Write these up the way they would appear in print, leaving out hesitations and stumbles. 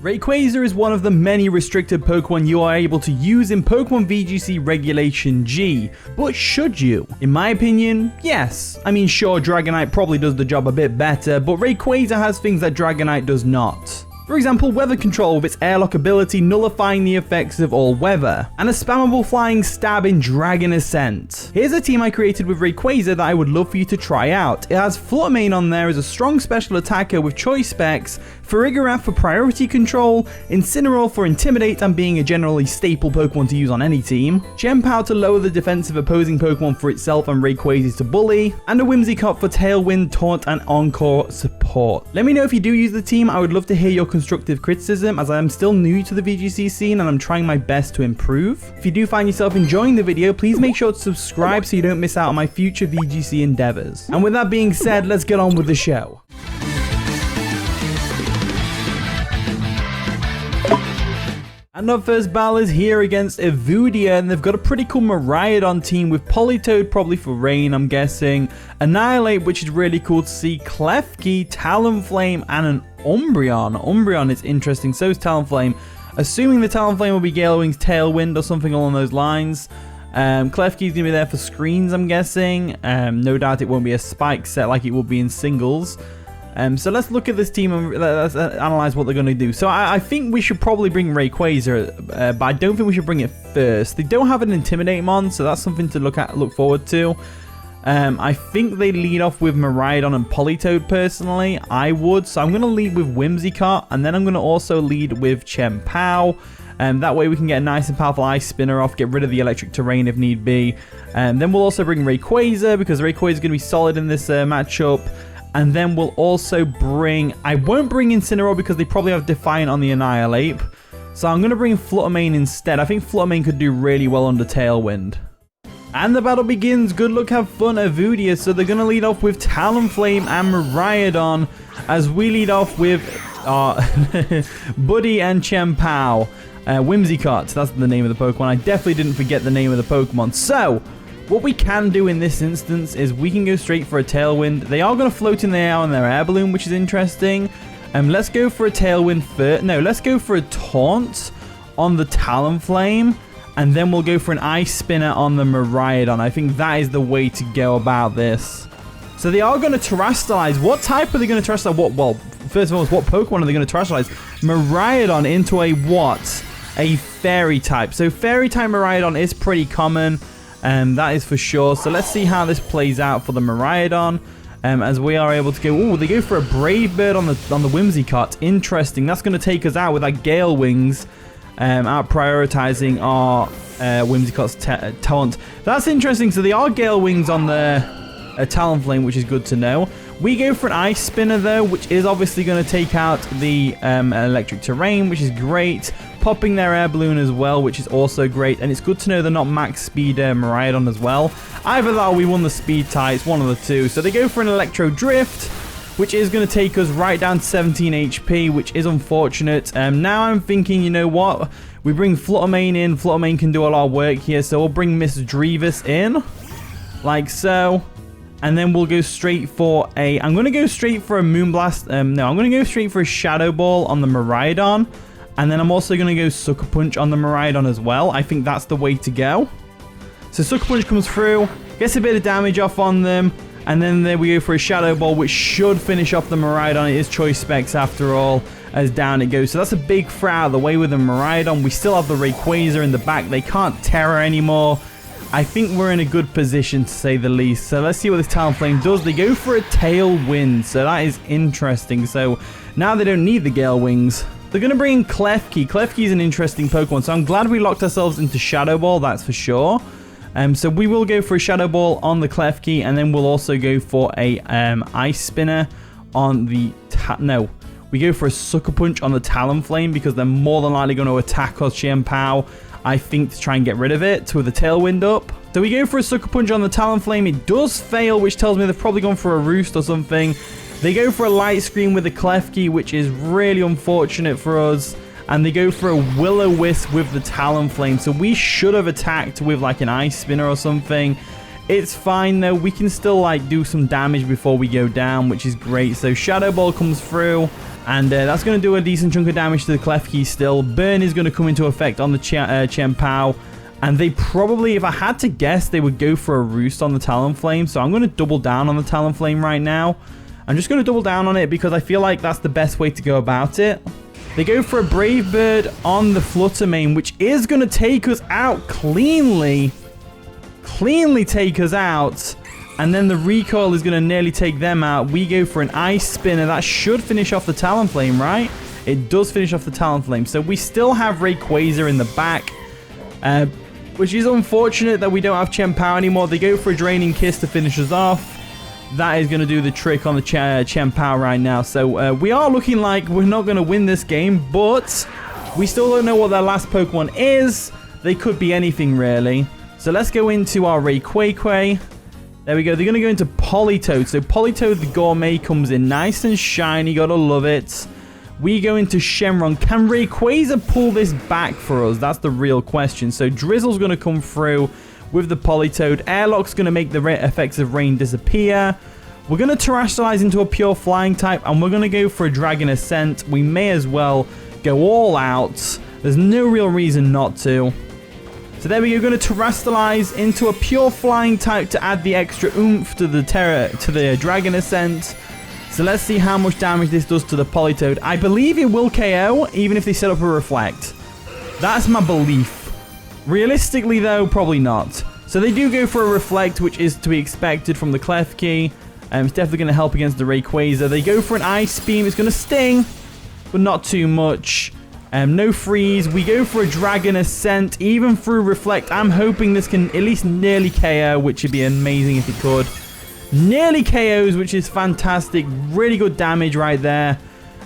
RAYQUAZA is one of the many restricted Pokemon you are able to use in Pokemon VGC Regulation G, but should you? In my opinion, yes. I mean, sure, Dragonite probably does the job a bit better, but RAYQUAZA has things that Dragonite does not. For example, weather control with its airlock ability nullifying the effects of all weather, and a spammable flying stab in Dragon Ascent. Here's a team I created with RAYQUAZA that I would love for you to try out. It has Fluttermane on there as a strong special attacker with choice specs, Farigiraf for priority control, Incineroar for intimidate and being a generally staple Pokemon to use on any team, Chien-Pao to lower the defense of opposing Pokemon for itself and RAYQUAZA to bully, and a Whimsicott for tailwind, taunt and encore support. Let me know if you do use the team. I would love to hear your constructive criticism, as I am still new to the VGC scene and I'm trying my best to improve. If you do find yourself enjoying the video, please make sure to subscribe so you don't miss out on my future VGC endeavors. And with that being said, let's get on with the show. And our first battle is here against Evudia, and they've got a pretty cool Miraidon team with Politoed, probably for rain, I'm guessing, Annihilate, which is really cool to see, Klefki, Talonflame, and an Umbreon. Umbreon is interesting, so is Talonflame. Assuming the Talonflame will be Gale Wings, Tailwind, or something along those lines. Klefki's going to be there for screens, I'm guessing. No doubt it won't be a spike set like it will be in singles. So let's look at this team and let's analyze what they're going to do. So I think we should probably bring RAYQUAZA, but I don't think we should bring it first. They don't have an Intimidate mon, so that's something to look forward to. I think they lead off with Miraidon and Politoed personally. I would. So I'm going to lead with Whimsicott, and then I'm going to also lead with Chien-Pao. That way we can get a nice and powerful Ice Spinner off, get rid of the electric terrain if need be. Then we'll also bring RAYQUAZA, because RAYQUAZA is going to be solid in this matchup. And then we'll also bring... I won't bring Incineroar because they probably have Defiant on the Annihilate. So I'm going to bring Fluttermane instead. I think Fluttermane could do really well under Tailwind. And the battle begins. Good luck, have fun, Evudia. So they're going to lead off with Talonflame and Miraidon, as we lead off with Buddy and Chien-Pao. Whimsicott, that's the name of the Pokemon. I definitely didn't forget the name of the Pokemon. So... what we can do in this instance is we can go straight for a Tailwind. They are going to float in the air on their air balloon, which is interesting. Let's go for a Tailwind first. No, let's go for a Taunt on the Talonflame. And then we'll go for an Ice Spinner on the Miraidon. I think that is the way to go about this. So they are going to Terastallize. What type are they going to Terastallize? Well, first of all, what Pokemon are they going to Terastallize? Miraidon into a what? A Fairy type. So Fairy type Miraidon is pretty common. That is for sure. So let's see how this plays out for the Miraidon. As we are able to go... oh, they go for a Brave Bird on the Whimsicott. Interesting. That's going to take us out with our Gale Wings. Out prioritizing our Whimsicott's taunt. That's interesting. So they are Gale Wings on the Talonflame, which is good to know. We go for an Ice Spinner, though, which is obviously going to take out the electric terrain, which is great. Popping their air balloon as well, which is also great. And it's good to know they're not max speed Miraidon as well. Either that or we won the speed tie. It's one of the two. So they go for an Electro Drift, which is going to take us right down to 17 HP, which is unfortunate. Now I'm thinking, you know what? We bring Fluttermane in. Fluttermane can do a lot of work here. So we'll bring Miss Drevis in. Like so. And then we'll go straight for a... I'm going to go straight for a Moonblast. No, I'm going to go straight for a Shadow Ball on the Miraidon. And then I'm also going to go Sucker Punch on the Miraidon as well. I think that's the way to go. So Sucker Punch comes through, gets a bit of damage off on them. And then there we go for a Shadow Ball, which should finish off the Miraidon. It is choice specs after all, as down it goes. So that's a big throw out of the way with the Miraidon. We still have the RAYQUAZA in the back. They can't Terror anymore. I think we're in a good position, to say the least. So let's see what this Talonflame does. They go for a Tailwind, so that is interesting. So now they don't need the Gale Wings. They're going to bring in Klefki. Klefki is an interesting Pokemon, so I'm glad we locked ourselves into Shadow Ball, that's for sure. So we will go for a Shadow Ball on the Klefki, and then we'll also go for a Ice Spinner on the... no, we go for a Sucker Punch on the Talonflame, because they're more than likely going to attack us, Chien-Pao, I think, to try and get rid of it with the Tailwind up. So we go for a Sucker Punch on the Talonflame. It does fail, which tells me they've probably gone for a Roost or something. They go for a Light Screen with the Klefki, which is really unfortunate for us. And they go for a Will-O-Wisp with the Talonflame. So we should have attacked with like an Ice Spinner or something. It's fine though. We can still like do some damage before we go down, which is great. So Shadow Ball comes through. And that's going to do a decent chunk of damage to the Klefki still. Burn is going to come into effect on the Chien-Pao. And they probably, if I had to guess, they would go for a Roost on the Talonflame. So I'm going to double down on the Talonflame right now. I'm just going to double down on it because I feel like that's the best way to go about it. They go for a Brave Bird on the Fluttermane, which is going to take us out cleanly. Cleanly take us out. And then the recoil is going to nearly take them out. We go for an Ice Spinner. That should finish off the Talonflame, right? It does finish off the Talonflame. So we still have RAYQUAZA in the back. Which is unfortunate that we don't have Chien-Pao anymore. They go for a Draining Kiss to finish us off. That is going to do the trick on the Chien-Pao right now. So we are looking like we're not going to win this game. But we still don't know what their last Pokemon is. They could be anything, really. So let's go into our RAYQUAZA. There we go. They're going to go into Politoed. So Politoed the Gourmet comes in nice and shiny. Gotta love it. We go into Shenron. Can RAYQUAZA pull this back for us? That's the real question. So Drizzle's going to come through with the Politoed. Airlock's going to make the effects of rain disappear. We're going to Terastallize into a pure flying type. And we're going to go for a Dragon Ascent. We may as well go all out. There's no real reason not to. So there we go, going to Terastallize into a pure flying type to add the extra oomph to the Dragon Ascent. So let's see how much damage this does to the Politoed. I believe it will KO, even if they set up a Reflect. That's my belief. Realistically, though, probably not. So they do go for a Reflect, which is to be expected from the Klefki. It's definitely going to help against the RAYQUAZA. They go for an Ice Beam. It's going to sting, but not too much. No freeze. We go for a Dragon Ascent, even through Reflect. I'm hoping this can at least nearly KO, which would be amazing if it could. Nearly KOs, which is fantastic. Really good damage right there.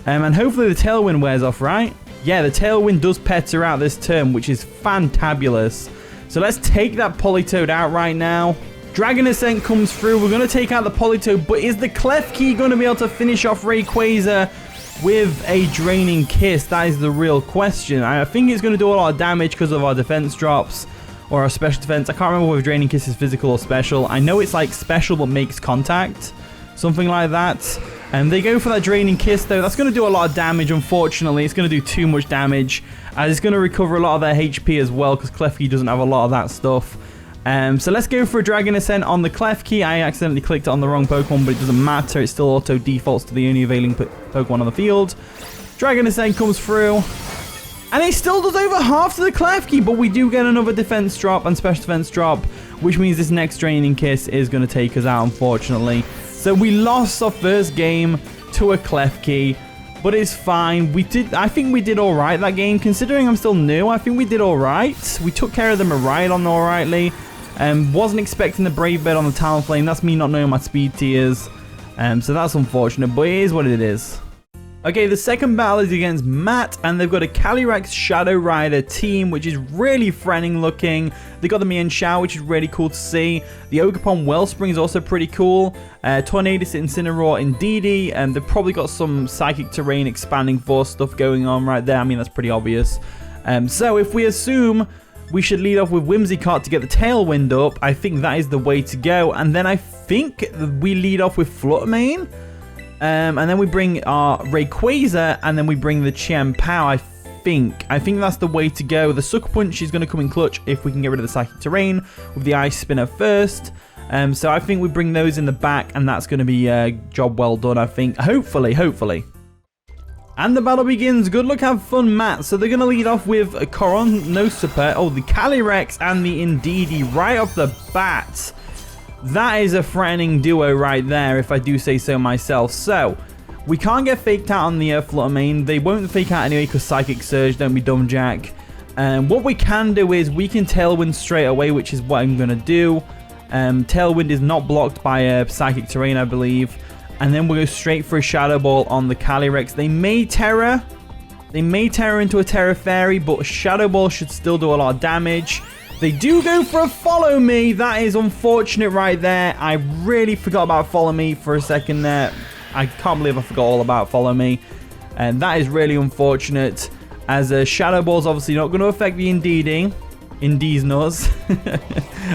And hopefully the Tailwind wears off, right? Yeah, the Tailwind does petter out this turn, which is fantabulous. So let's take that Politoed out right now. Dragon Ascent comes through. We're going to take out the Politoed, but is the Klefki going to be able to finish off RAYQUAZA with a Draining Kiss? That is the real question. I think it's going to do a lot of damage because of our defense drops or our special defense. I can't remember whether Draining Kiss is physical or special. I know it's like special but makes contact, something like that. And they go for that Draining Kiss though. That's going to do a lot of damage, unfortunately. It's going to do too much damage. It's going to recover a lot of their HP as well because Klefki doesn't have a lot of that stuff. So let's go for a Dragon Ascent on the Klefki. I accidentally clicked it on the wrong Pokemon, but it doesn't matter. It still auto defaults to the only availing Pokemon on the field. Dragon Ascent comes through. And it still does over half to the Klefki, but we do get another defense drop and special defense drop, which means this next Draining Kiss is going to take us out, unfortunately. So we lost our first game to a Klefki, but it's fine. I think we did all right that game. Considering I'm still new, I think we did all right. We took care of the Miraidon all rightly. Wasn't expecting the Brave Bird on the Talonflame. That's me not knowing my speed tiers. So that's unfortunate, but it is what it is. Okay, the second battle is against Matt, and they've got a Calyrex Shadow Rider team, which is really threatening looking. They got the Mienshao, which is really cool to see. The Ogerpon Wellspring is also pretty cool. Tornadus, Incineroar, Indeedee, and they've probably got some Psychic Terrain expanding force stuff going on right there. I mean, that's pretty obvious. So if we assume we should lead off with Whimsicott to get the Tailwind up, I think that is the way to go. And then I think we lead off with Fluttermane. And then we bring our RAYQUAZA, and then we bring the Chien-Pao, I think. I think that's the way to go. The Sucker Punch is going to come in clutch if we can get rid of the Psychic Terrain with the Ice Spinner first. So I think we bring those in the back, and that's going to be a job well done, I think. Hopefully. And the battle begins. Good luck, have fun, Matt. So they're going to lead off with a Coronosapa, the Calyrex, and the Indeedee right off the bat. That is a threatening duo right there, if I do say so myself. So, we can't get faked out on the Fluttermane. They won't fake out anyway because Psychic Surge, don't be dumb, Jack. What we can do is we can Tailwind straight away, which is what I'm going to do. Tailwind is not blocked by Psychic Terrain, I believe. And then we'll go straight for a Shadow Ball on the Calyrex. They may Terra into a Terra Fairy, but Shadow Ball should still do a lot of damage. They do go for a Follow Me. That is unfortunate right there. I really forgot about Follow Me for a second there. I can't believe I forgot all about Follow Me. And that is really unfortunate, as Shadow Ball is obviously not going to affect the Indeedee. Indeedee's nuts.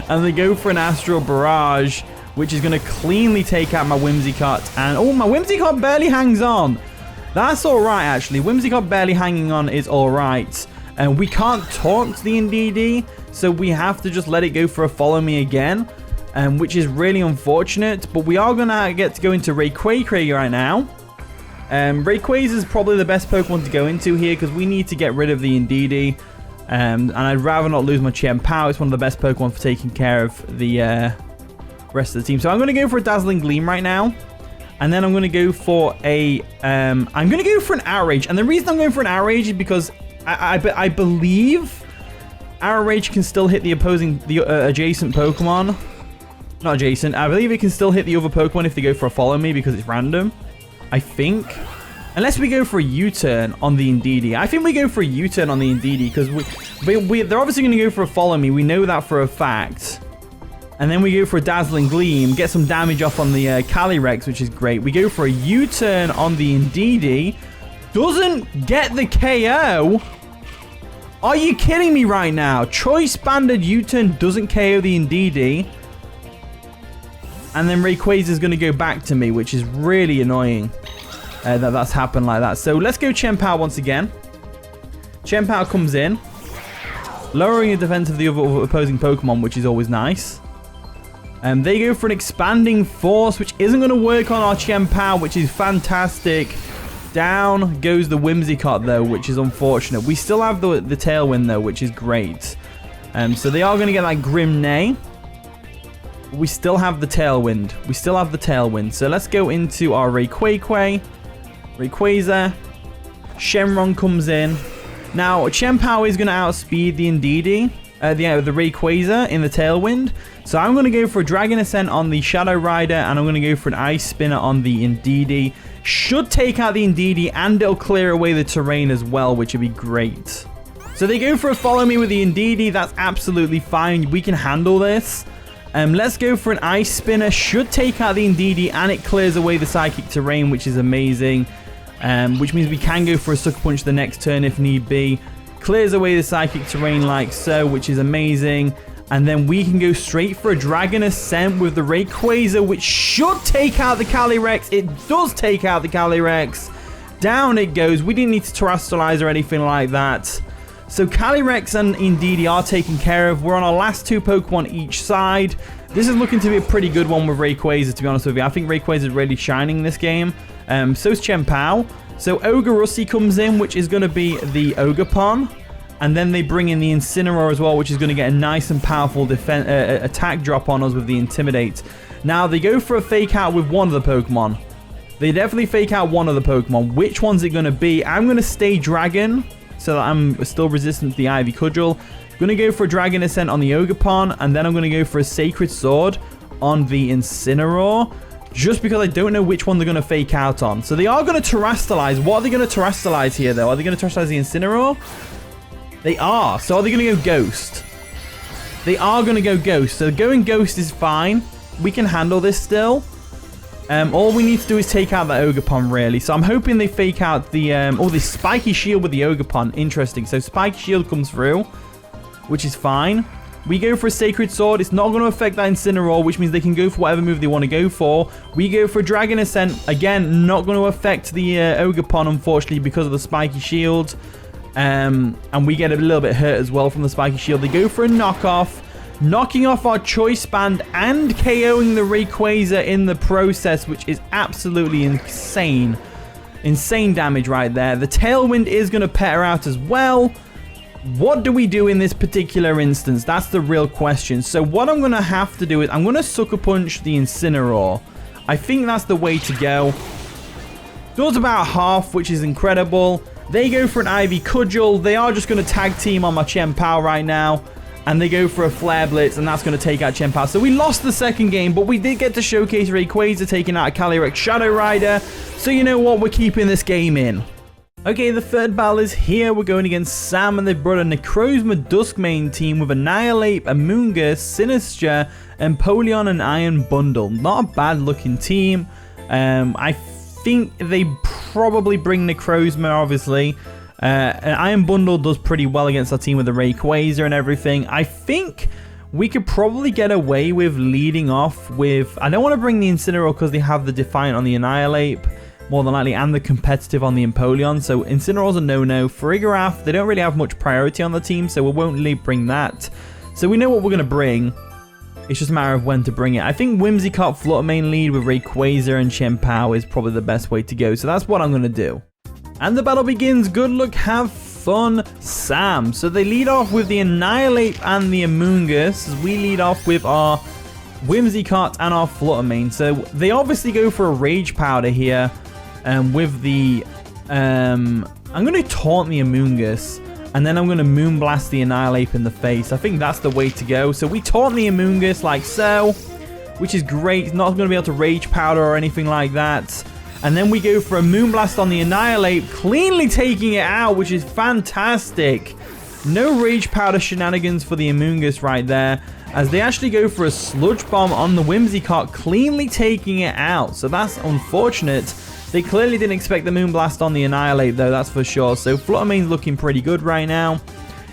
And they go for an Astral Barrage, which is going to cleanly take out my Whimsicott. And, oh, my Whimsicott barely hangs on. That's alright, actually. Whimsicott barely hanging on is alright. And we can't taunt the Indeedee, so we have to just let it go for a follow me again, which is really unfortunate. But we are going to get to go into RAYQUAZA right now. RAYQUAZA is probably the best Pokemon to go into here because we need to get rid of the Indeedee. And I'd rather not lose my Chien-Pao. It's one of the best Pokemon for taking care of the rest of the team. So I'm going to go for a Dazzling Gleam right now. And then I'm going to go for a... I'm going to go for an Outrage. And the reason I'm going for an Outrage is because I believe Outrage can still hit the adjacent Pokemon. Not adjacent. I believe it can still hit the other Pokemon if they go for a follow me because it's random. I think. Unless we go for a U-turn on the Indeedee. I think we go for a U-turn on the Indeedee because they're obviously going to go for a follow me. We know that for a fact. And then we go for a Dazzling Gleam, get some damage off on the Calyrex, which is great. We go for a U-turn on the Indeedee. Doesn't get the KO. Are you kidding me right now? Choice Banded U-turn doesn't KO the Indeedee. And then RAYQUAZA is going to go back to me, which is really annoying that's happened like that. So let's go Chien-Pao once again. Chien-Pao comes in, lowering the defense of the other opposing Pokemon, which is always nice. They go for an Expanding Force, which isn't going to work on our Chien-Pao, which is fantastic. Down goes the Whimsicott, though, which is unfortunate. We still have the Tailwind, though, which is great. So they are going to get that Grim Neigh. We still have the Tailwind. We still have the Tailwind. So let's go into our RAYQUAZA. Shenron comes in. Now, Chien-Pao is going to outspeed the Indeedee. The RAYQUAZA in the Tailwind. So I'm going to go for a Dragon Ascent on the Shadow Rider, and I'm going to go for an Ice Spinner on the Indeedee. Should take out the Indeedee, and it'll clear away the terrain as well, which would be great. So they go for a follow me with the Indeedee. That's absolutely fine. We can handle this. Let's go for an Ice Spinner. Should take out the Indeedee, and it clears away the Psychic terrain, which is amazing. Which means we can go for a Sucker Punch the next turn if need be. Clears away the Psychic terrain like so, which is amazing. And then we can go straight for a Dragon Ascent with the RAYQUAZA, which should take out the Calyrex. It does take out the Calyrex. Down it goes. We didn't need to Terastallize or anything like that. So Calyrex and Indeedee are taken care of. We're on our last two Pokemon each side. This is looking to be a pretty good one with RAYQUAZA, to be honest with you. I think RAYQUAZA is really shining this game. So is Chien-Pao. So Ogre comes in, which is going to be the Ogerpon. And then they bring in the Incineroar as well, which is going to get a nice and powerful attack drop on us with the Intimidate. Now, they go for a Fake Out with one of the Pokemon. They definitely Fake Out one of the Pokemon. Which one's it going to be? I'm going to stay Dragon, so that I'm still resistant to the Ivy Cudgel. I'm going to go for a Dragon Ascent on the Ogerpon, and then I'm going to go for a Sacred Sword on the Incineroar. Just because I don't know which one they're going to Fake Out on. So they are going to Terastallize. What are they going to Terastallize here, though? Are they going to Terastallize the Incineroar? They are. So are they going to go Ghost? They are going to go Ghost. So going Ghost is fine. We can handle this still. All we need to do is take out that Ogerpon, really. So I'm hoping they Fake Out the... this Spiky Shield with the Ogerpon. Interesting. So Spiky Shield comes through, which is fine. We go for a Sacred Sword. It's not going to affect that Incineroar, which means they can go for whatever move they want to go for. We go for a Dragon Ascent. Again, not going to affect the Ogerpon, unfortunately, because of the Spiky Shield. And we get a little bit hurt as well from the Spiky Shield. They go for a knockoff, knocking off our Choice Band and KOing the RAYQUAZA in the process, which is absolutely insane. Insane damage right there. The Tailwind is going to pet her out as well. What do we do in this particular instance? That's the real question. So what I'm going to have to do is I'm going to Sucker Punch the Incineroar. I think that's the way to go. Does about half, which is incredible. They go for an Ivy Cudgel. They are just going to tag team on my Chien-Pao right now. And they go for a Flare Blitz, and that's going to take out Chien-Pao. So we lost the second game, but we did get to showcase RAYQUAZA taking out a Calyrex Shadow Rider. So you know what? We're keeping this game in. Okay, the third battle is here. We're going against Sam and they brought a Necrozma Duskmane team with Annihilate, Amoonguss, Sinistra, Empoleon, and Iron Bundle. Not a bad looking team. I think they probably bring Necrozma, obviously. Iron Bundle does pretty well against our team with the RAYQUAZA and everything. I think we could probably get away with leading off with... I don't want to bring the Incineroar because they have the Defiant on the Annihilate. more than likely, and the competitive on the Empoleon. So Incineroar's a no-no. Farigiraf, they don't really have much priority on the team, so we won't really bring that. So we know what we're going to bring. It's just a matter of when to bring it. I think Whimsicott Flutter Mane lead with Rayquaza and Chien-Pao is probably the best way to go. So that's what I'm going to do. And the battle begins. Good luck, have fun, Sam. So they lead off with the Annihilate and the Amoonguss. We lead off with our Whimsicott and our Flutter Mane. So they obviously go for a Rage Powder here. With the... I'm going to Taunt the Amoonguss. And then I'm going to Moonblast the Annihilate in the face. I think that's the way to go. So we Taunt the Amoonguss like so, which is great. It's not going to be able to Rage Powder or anything like that. And then we go for a Moonblast on the Annihilate, cleanly taking it out, which is fantastic. No Rage Powder shenanigans for the Amoonguss right there, as they actually go for a Sludge Bomb on the Whimsicott, cleanly taking it out. So that's unfortunate. They clearly didn't expect the Moonblast on the Annihilate, though, that's for sure. So Flutter Mane's looking pretty good right now.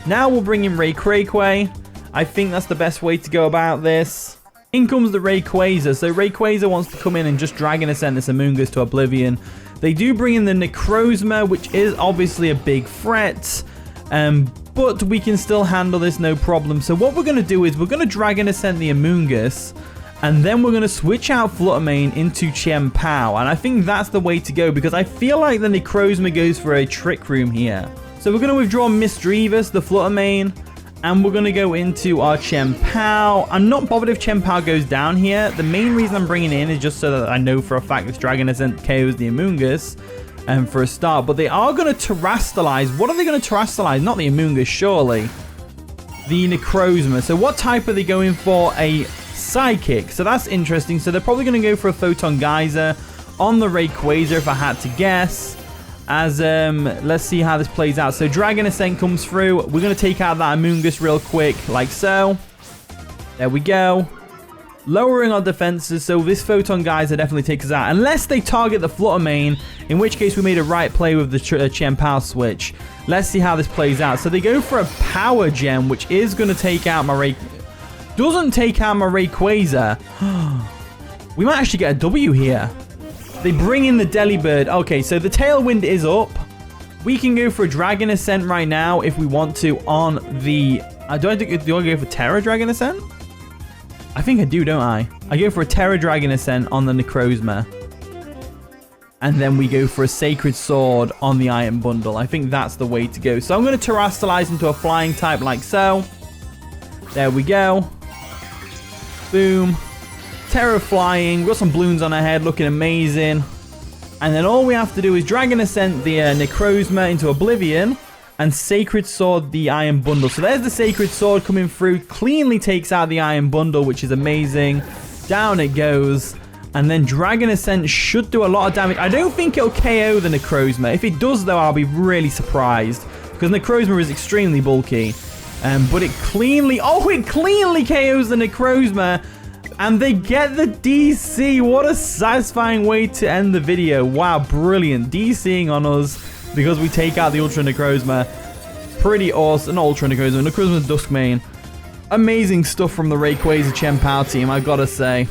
Now we'll bring in Rayquaza. I think that's the best way to go about this. In comes the Rayquaza. So Rayquaza wants to come in and just Dragon Ascent this Amoonguss to oblivion. They do bring in the Necrozma, which is obviously a big threat. But we can still handle this no problem. So what we're going to do is we're going to Dragon Ascent the Amoonguss. And then we're going to switch out Flutter Mane into Chien-Pao. And I think that's the way to go, because I feel like the Necrozma goes for a Trick Room here. So we're going to withdraw Misdreavus, the Flutter Mane. And we're going to go into our Chien-Pao. I'm not bothered if Chien-Pao goes down here. The main reason I'm bringing it in is just so that I know for a fact this Dragon Ascent KOs the Amoonguss. For a start. But they are going to Terrastallize. What are they going to Terrastallize? Not the Amoonguss, surely. The Necrozma. So what type are they going for? A Psychic. So that's interesting. So they're probably going to go for a Photon Geyser on the Rayquaza if I had to guess. As let's see how this plays out. So Dragon Ascent comes through. We're going to take out that Amoonguss real quick, like so. There we go. Lowering our defenses, so this Photon Geyser definitely takes us out. Unless they target the Flutter Mane, in which case we made a right play with the Chien-Pao switch. Let's see how this plays out. So they go for a Power Gem, which is going to take out my Rayquaza. Doesn't take out my Rayquaza. We might actually get a W here. They bring in the Delibird. Okay, so the Tailwind is up. We can go for a Dragon Ascent right now if we want to on the... do I go for Terra Dragon Ascent? I think I do, don't I? I go for a Terra Dragon Ascent on the Necrozma. And then we go for a Sacred Sword on the Iron Bundle. I think that's the way to go. So I'm going to Terrastallize into a Flying type like so. There we go. Boom. Terra Flying. We've got some balloons on our head looking amazing. And then all we have to do is Dragon Ascent the Necrozma into Oblivion. And Sacred Sword the Iron Bundle. So there's the Sacred Sword coming through. Cleanly takes out the Iron Bundle, which is amazing. Down it goes. And then Dragon Ascent should do a lot of damage. I don't think it'll KO the Necrozma. If it does, though, I'll be really surprised. Because Necrozma is extremely bulky. But it cleanly... Oh, it cleanly KOs the Necrozma. And they get the DC. What a satisfying way to end the video. Wow, brilliant. DCing on us because we take out the Ultra Necrozma. Pretty awesome. Not Ultra Necrozma. Necrozma Duskmane. Amazing stuff from the Rayquaza Chien-Pao team, I gotta say.